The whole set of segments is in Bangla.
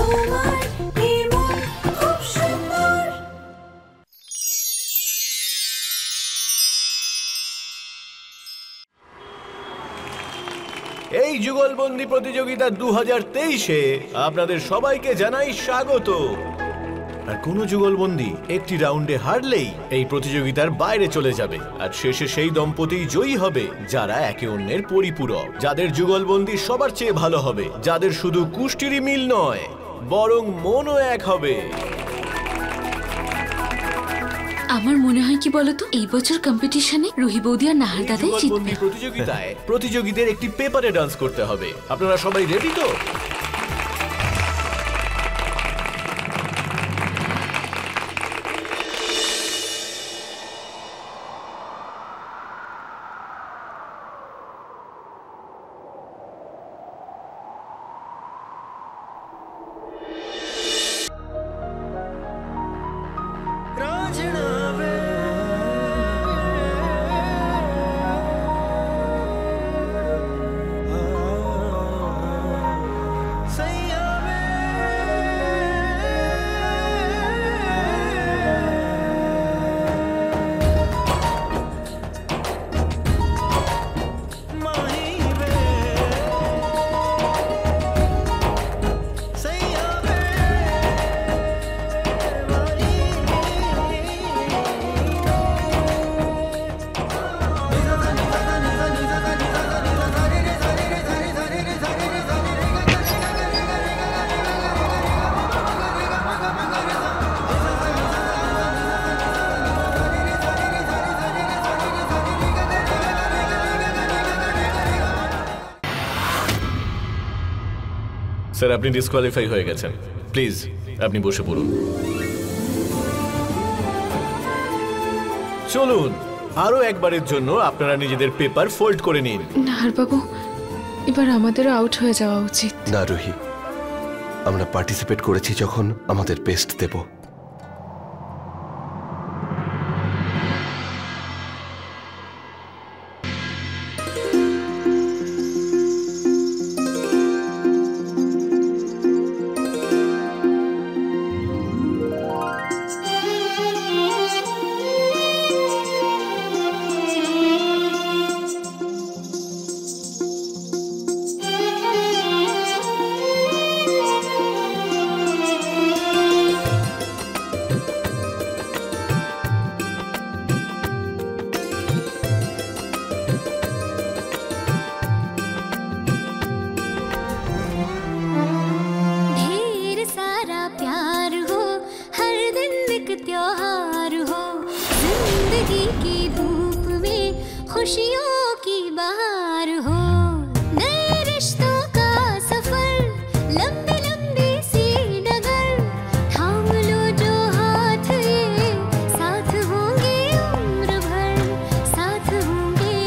তোমার এই মন খুব সুন্দর। এই যুগলবন্দি প্রতিযোগিতা 2023-এ আপনাদের সবাইকে জানাই স্বাগত। আর কোনো যুগলবন্দি একটি রাউন্ডে হারলেই এই প্রতিযোগিতার বাইরে চলে যাবে, আর শেষে সেই দম্পতিই জয়ী হবে যারা একে অন্যের পরিপূরক, যাদের যুগলবন্দি সবার চেয়ে ভালো হবে, যাদের শুধু কুষ্টিরই মিল নয় বরং মনও এক হবে। আমার মনে হয় কি বলতো, এই বছর কম্পিটিশনে রুহি বৌদি আর নাহার দাদাই জিতবে। প্রতিযোগিতায় প্রতিযোগীদের একটি পেপারে ডান্স করতে হবে। আপনারা সবাই রেডি তো? স্যার, আপনি ডিসকোয়ালিফাই হয়ে গেছেন। প্লিজ আপনি বসে পড়ুন। চলুন আরো একবারের জন্য আপনারা নিজেদের পেপার ফোল্ড করে নিন। নাহার বাবু, এবার আমাদেরও আউট হয়ে যাওয়া উচিত। না রুহি, আমরা পার্টিসিপেট করেছি যখন আমাদের বেস্ট দেব। खुशियों की बहार हो, नए रिश्तों का सफर, लंबी लंबी सी डगर, थाम लो जो हाथ ये, साथ होंगे उम्र भर, साथ होंगे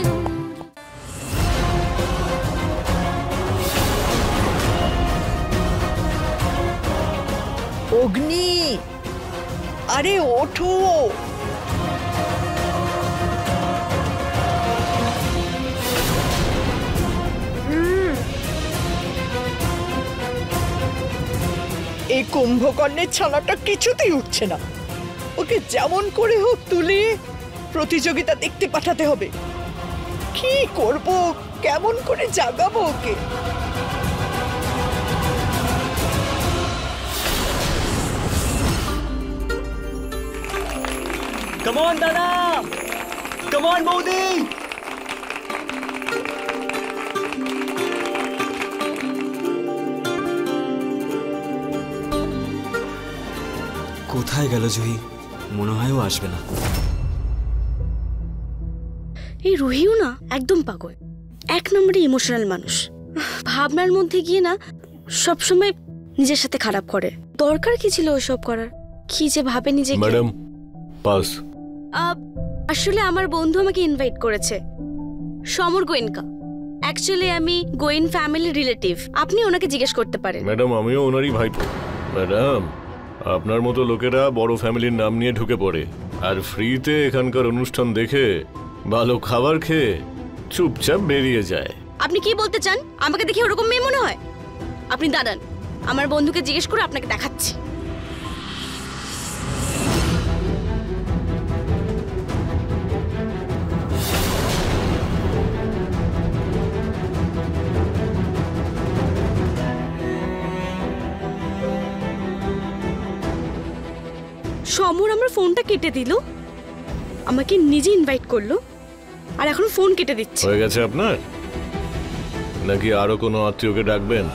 অগ্নি, আরে ওঠো। এই কুম্ভকর্ণের ছানাটা কিছুতেই উঠছে না। ওকে যেমন করে হোক তুলে প্রতিযোগিতা দেখতে পাঠাতে হবে। কি করব, কেমন করে জাগাবো ওকে? Come on, Dada! Come on, Modi! কোথায় গেল জুহি? মনে হয় ও আসবে না। এই রুহিও না একদম পাগল, এক নম্বরে ইমোশনাল মানুষ। ভাবনার মধ্যে গিয়ে না সবসময় নিজের সাথে খারাপ করে। দরকার কি ছিল ওসব করার? কি যে ভাবে নিজেকে। Madam pass. আসলে আমার বন্ধু আমাকে ইনভাইট করেছে, সমর গোয়েনকা। অ্যাকচুয়ালি আমি গোয়েন ফ্যামিলির রিলেটিভ। আপনি ওনাকে জিজ্ঞেস করতে পারেন। ম্যাডাম আমিও ওনারই ভাইপো। ম্যাডাম আপনার মতো লোকেরা বড় ফ্যামিলির নাম নিয়ে ঢুকে পড়ে, আর ফ্রিতে এখানকার অনুষ্ঠান দেখে ভালো খাবার খেয়ে চুপচাপ বেরিয়ে যায়। আপনি কি বলতে চান? আমাকে দেখে ওরকম মেয়ে মনে হয়? আপনি দাঁড়ান, আমার বন্ধুকে জিজ্ঞেস করে আপনাকে দেখাচ্ছি। সমর আমার ফোনটা কেটে দিল, আমাকে নিজে ইনভাইট করলো, আর এখন ফোন কেটে দিচ্ছে। হয়ে গেছে আপনার, নাকি আরো কোনো আত্মীয়কে ডাকবেন?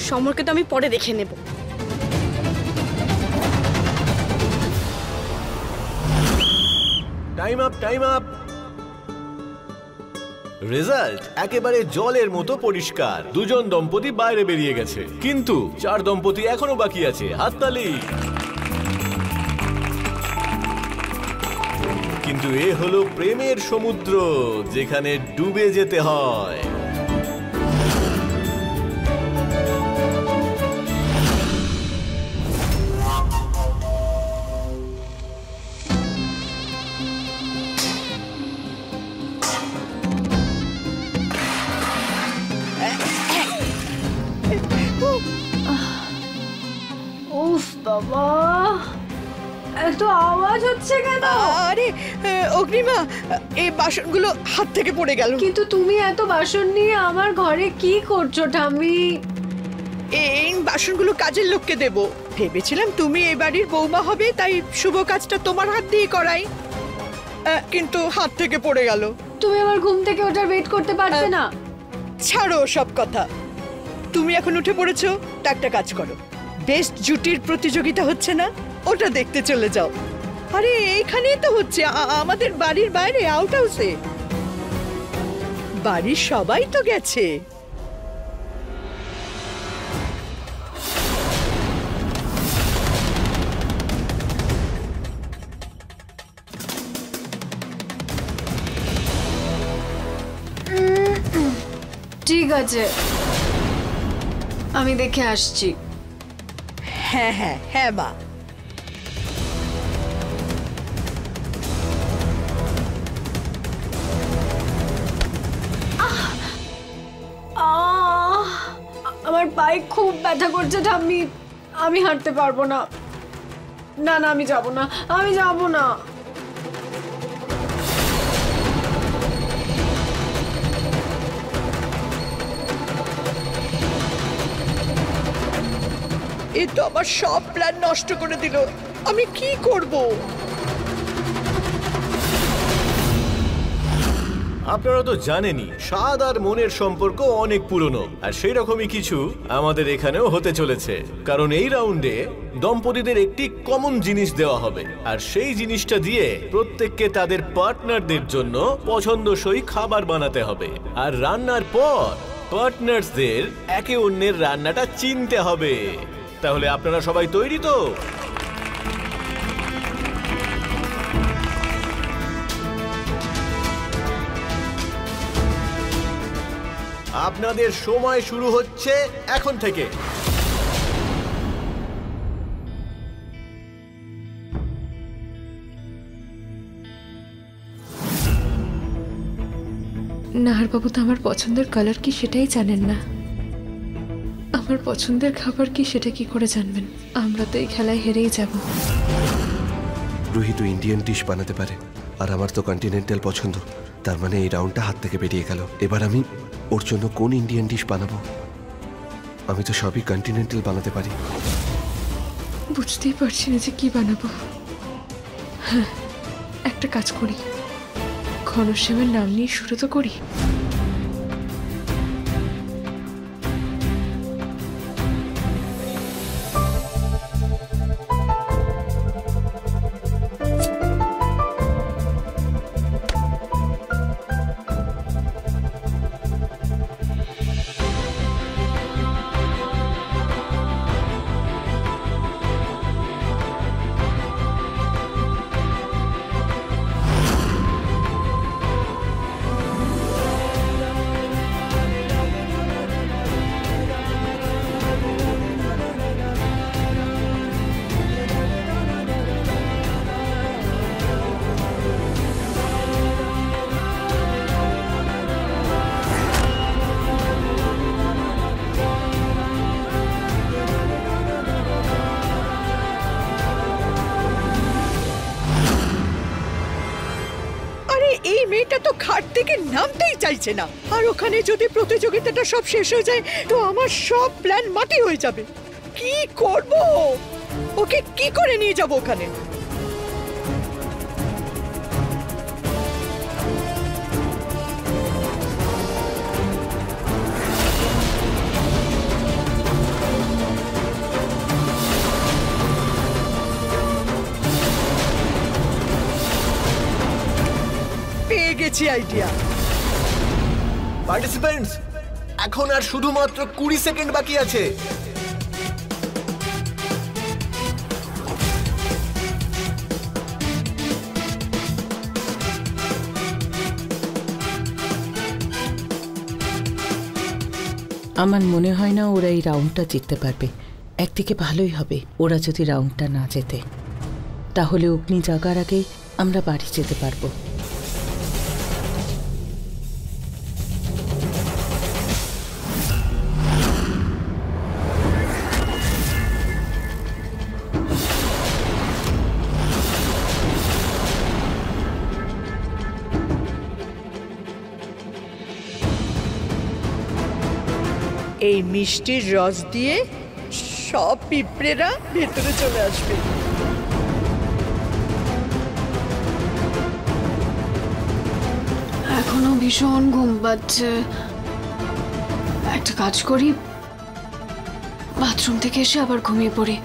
সমরকে তো আমি পরে দেখে নেব। Time up, time up. Result একেবারে জলের মতো পরিষ্কার। দুজন দম্পতি বাইরে বেরিয়ে গেছে, কিন্তু 4 দম্পতি এখনো বাকি আছে। হাততালি। কিন্তু এ হলো প্রেমের সমুদ্র, যেখানে ডুবে যেতে হয়। উফ বাবা, এত আওয়াজ হচ্ছে কেন? আরে অগ্নিমা, এই বাসনগুলো হাত থেকে পড়ে গেল। কিন্তু তুমি এত বাসন নিয়ে আমার ঘরে কি করছো ঠাম্মি? এই বাসনগুলো কাজের লোককে দেব ভেবেছিলাম। তুমি এই বাড়ির বৌমা হবে, তাই শুভ কাজটা তোমার হাত দিয়ে করাই, কিন্তু হাত থেকে পড়ে গেল। তুমি আমার ঘুম থেকে ওটার ওয়েট করতে পারতে না? ছাড়ো সব কথা, তুমি এখন উঠে পড়েছো, তা একটা কাজ করো, বেস্ট জুটির প্রতিযোগিতা হচ্ছে না, ওটা দেখতে চলে যাও। আরে এইখানেই তো হচ্ছে, আমাদের বাড়ির বাইরে আউট হাউসে। বাড়ির সবাই তো গেছে। ঠিক আছে, আমি দেখে আসছি। হ্যাঁ হ্যাঁ হ্যাঁ মা। আমার পায়ে খুব ব্যথা করছে ঠাম্মি, আমি হাঁটতে পারবো না। না না, আমি যাব না, আমি যাব না। এ তো আমার সব প্ল্যান নষ্ট করে দিল, আমি কি করব? আপনারা তো জানেনই, স্বাদ আর মনের সম্পর্ক অনেক পুরনো, আর সেই রকমই কিছু আমাদের এখানেও হতে চলেছে। কারণ এই রাউন্ডে দম্পতিদের একটি কমন জিনিস দেওয়া হবে, আর সেই জিনিসটা দিয়ে প্রত্যেককে তাদের পার্টনারদের জন্য পছন্দসই খাবার বানাতে হবে। আর রান্নার পর পার্টনারসদের একে অন্যের রান্নাটা চিনতে হবে। তাহলে আপনারা সবাই তৈরি তো? আপনাদের সময় শুরু হচ্ছে এখন থেকে। নাহারবাবু তো আমার পছন্দের কালার কি সেটাই জানেন না, আমার পছন্দের খাবার কি সেটা কি করে জানবেন? আমরা তো এই খেলায় হেরেই যাব। রুহি তো ইন্ডিয়ান ডিশ বানাতে পারে, আর আমার তো কন্টিনেন্টাল পছন্দ। তার মানে এই রাউন্ডটা হাত থেকে বেরিয়ে গেল। এবার আমি ওর জন্য কোন ইন্ডিয়ান ডিশ বানাবো? আমি তো সবই কন্টিনেন্টাল বানাতে পারি। বুঝতেই পারছি না যে কি বানাবো। হ্যাঁ, একটা কাজ করি, ঘনশ্যামের নাম নিয়ে শুরু তো করি। থেকে নামতেই চাইছে না। আর ওখানে যদি প্রতিযোগিতাটা সব শেষ হয়ে যায় তো আমার সব প্ল্যান মাটি হয়ে যাবে। কি করব? ওকে কি করে নিয়ে যাব ওখানে? পেয়ে গেছি আইডিয়া। পার্টিসিপেন্টস, এখন আর শুধুমাত্র 20 সেকেন্ড বাকি আছে। আমার মনে হয় না ওরা এই রাউন্ডটা জিততে পারবে। একদিকে ভালোই হবে ওরা যদি রাউন্ডটা না জেতে, তাহলে অগ্নি জাগার আগেই আমরা বাড়ি যেতে পারবো। এই মিষ্টির রস দিয়ে সব পিঁপড়েরা ভেতরে চলে আসবে। এখনো ভীষণ ঘুম পাচ্ছে। একটা কাজ করি, বাথরুম থেকে এসে আবার ঘুমিয়ে পড়ি।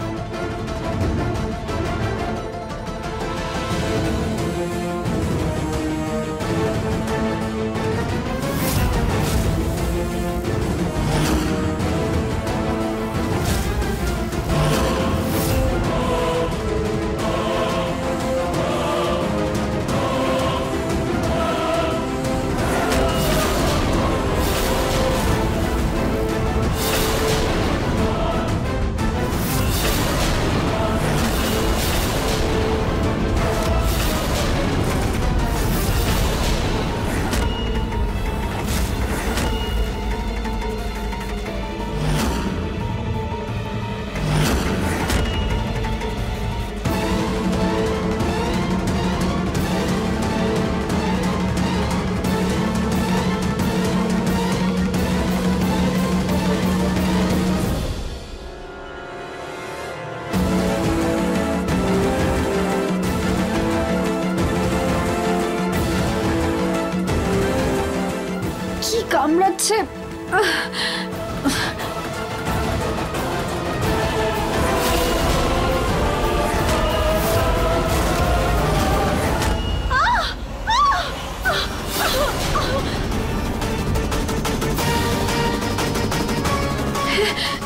কামড়াচ্ছে।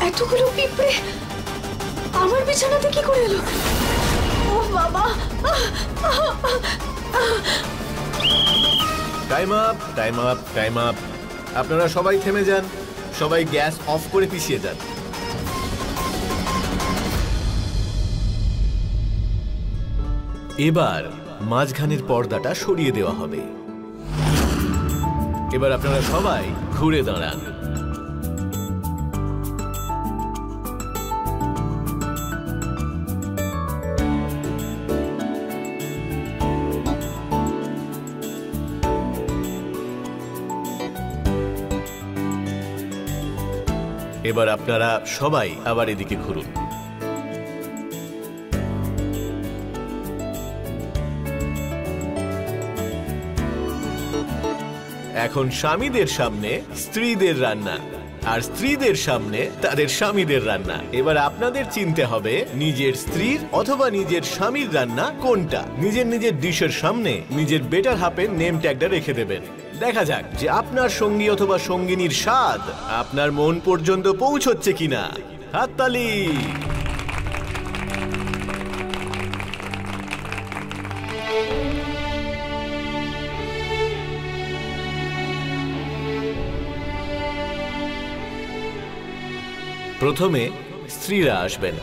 এতগুলো পিঁপড়ে আমার বিছানাতে কি করে এলো? ও বাবা! Time up, time up, time up. আপনারা সবাই থেমে যান, সবাই গ্যাস অফ করে পিছিয়ে যান। এবার মাঝখানের পর্দাটা সরিয়ে দেওয়া হবে। এবার আপনারা সবাই ঘুরে দাঁড়ান। এবার আপনারা সবাই আবার এদিকে ঘুরুন। এখন স্বামীদের সামনে স্ত্রীদের রান্না, আর স্ত্রীদের সামনে তাদের স্বামীদের রান্না। এবার আপনাদের চিনতে হবে নিজের স্ত্রীর অথবা নিজের স্বামীর রান্না কোনটা। নিজের নিজের ডিশের সামনে নিজের বেটার হাফের নেম ট্যাগটা রেখে দেবেন। দেখা যাক যে আপনার সঙ্গী অথবা সঙ্গিনীর স্বাদ আপনার মন পর্যন্ত পৌঁছচ্ছে কিনা। হাততালি। প্রথমে স্ত্রীরা আসবেন।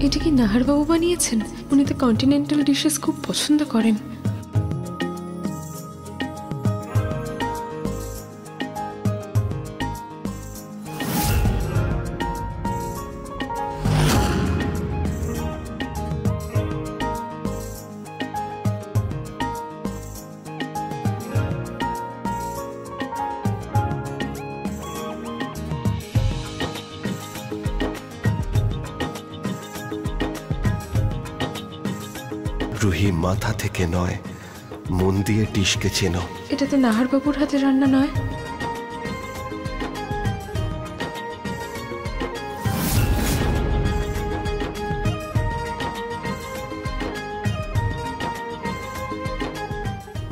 এটা কি নাহারবাবু বানিয়েছেন? উনি তো কন্টিনেন্টাল ডিশেস খুব পছন্দ করেন। রুহি, মাথা থেকে নয়, মন দিয়ে ডিশকে চেনো। এটা তো নাহারবাবুর হাতে রান্না নয়।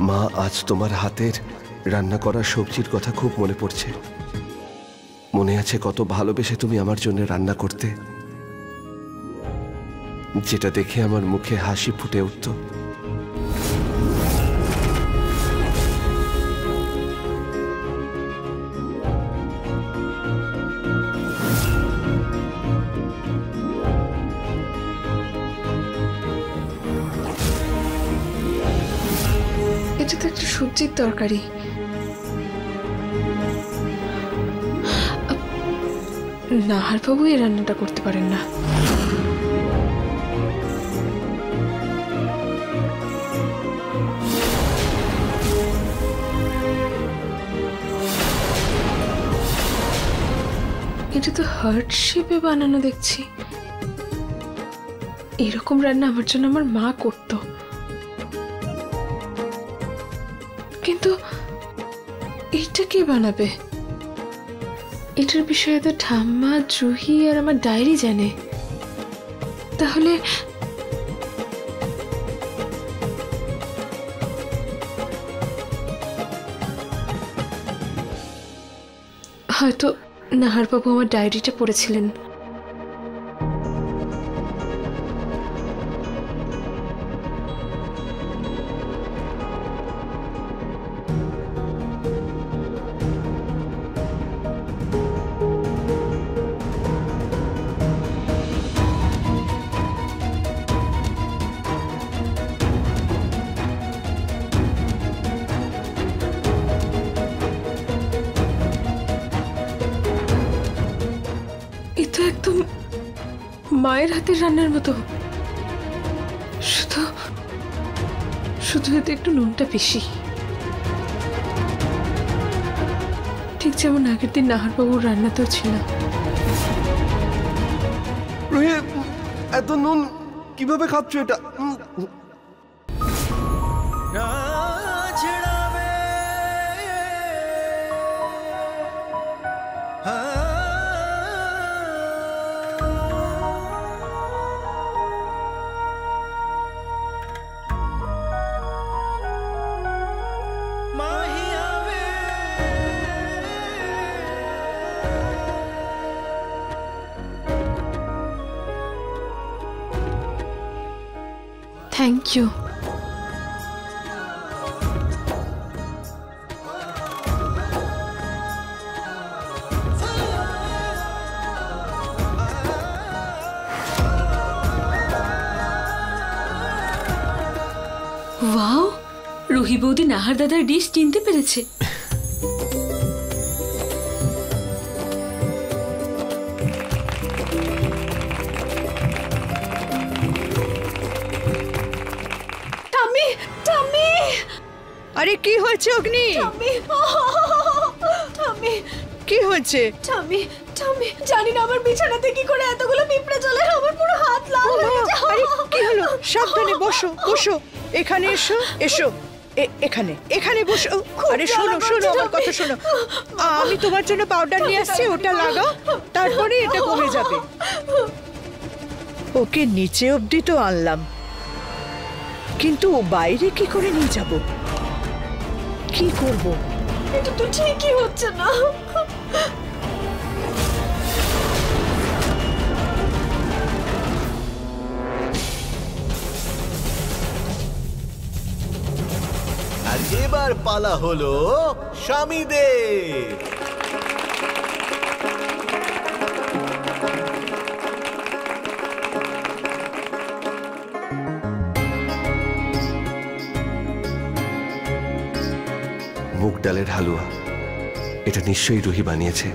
মা, আজ তোমার হাতের রান্না করা সবজির কথা খুব মনে পড়ছে। মনে আছে কত ভালোবেসে তুমি আমার জন্য রান্না করতে, যেটা দেখে আমার মুখে হাসি ফুটে উঠত। এটা তো একটা সবজির তরকারি। নাহারবাবু এই রান্নাটা করতে পারেন না। এটা তো হার্ট শেপে বানানো দেখছি। এরকম রান্না আমার জন্য আমার মা করতো, কিন্তু এটা কে বানাবে? এটার বিষয়ে তো ঠাম্মা, জুহি আর আমার ডায়েরি জানে। তাহলে হয়তো নাহারবাবু আমার ডায়েরিটা পড়েছিলেন। একদম মায়ের হাতের রান্নার মতো, শুধু শুধু এতে একটু নুনটা বেশি। ঠিক যেমন আগের দিন নাহারবাবুর রান্নাতেও ছিল। এত নুন কিভাবে খাচ্ছ এটা? Thank you. ওয়াও, রুহি বৌদি নাহার দাদার ডিশ চিনতে পেরেছে। আরে কি হয়েছে অগ্নি? কি হয়েছে? জানি না আমার বিছানাতে কি করে এতগুলো পিঁপড়ে চলে, আমার পুরো হাত লাল হয়ে গেছে। আরে কি হলো? সাবধানে বসো বসো, এখানে এসো এসো, এখানে এখানে বসো। আরে শোনো শোনো, আমার কথা শোনো। আমি তোমার জন্য পাউডার নিয়ে আসছি, ওটা লাগাও, তারপরে এটা কমে যাবে। ওকে নিচে অবধি তো আনলাম, কিন্তু ও বাইরে কি করে নিয়ে যাব? কি করব? এটা তো ঠিকই হচ্ছে না। আর এবার পালা হলো স্বামীদের। চালের হালুয়া। এটা নিশ্চয়ই রুহি বানিয়েছে।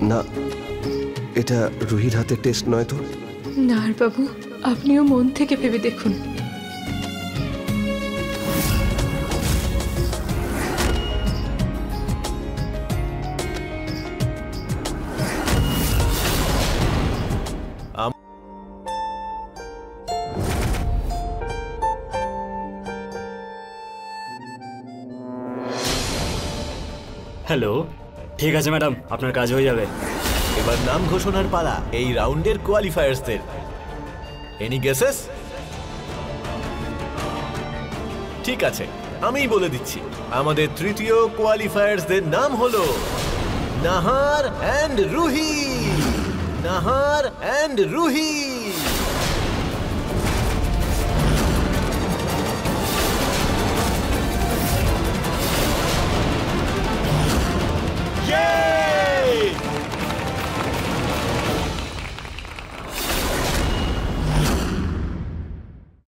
না, এটা রুহির হাতের টেস্ট নয় তো? নাহার বাবু, আপনিও মন থেকে ভেবে দেখুন। হ্যালো, ঠিক আছে ম্যাডাম, আপনার কাজ হয়ে যাবে। এবার নাম ঘোষণার পালা এই রাউন্ডের কোয়ালিফায়ার্সদের। Any guesses? ঠিক আছে, আমিই বলে দিচ্ছি। আমাদের তৃতীয় কোয়ালিফায়ার্সদের নাম হলো নাহার অ্যান্ড রুহি। নাহার অ্যান্ড রুহি।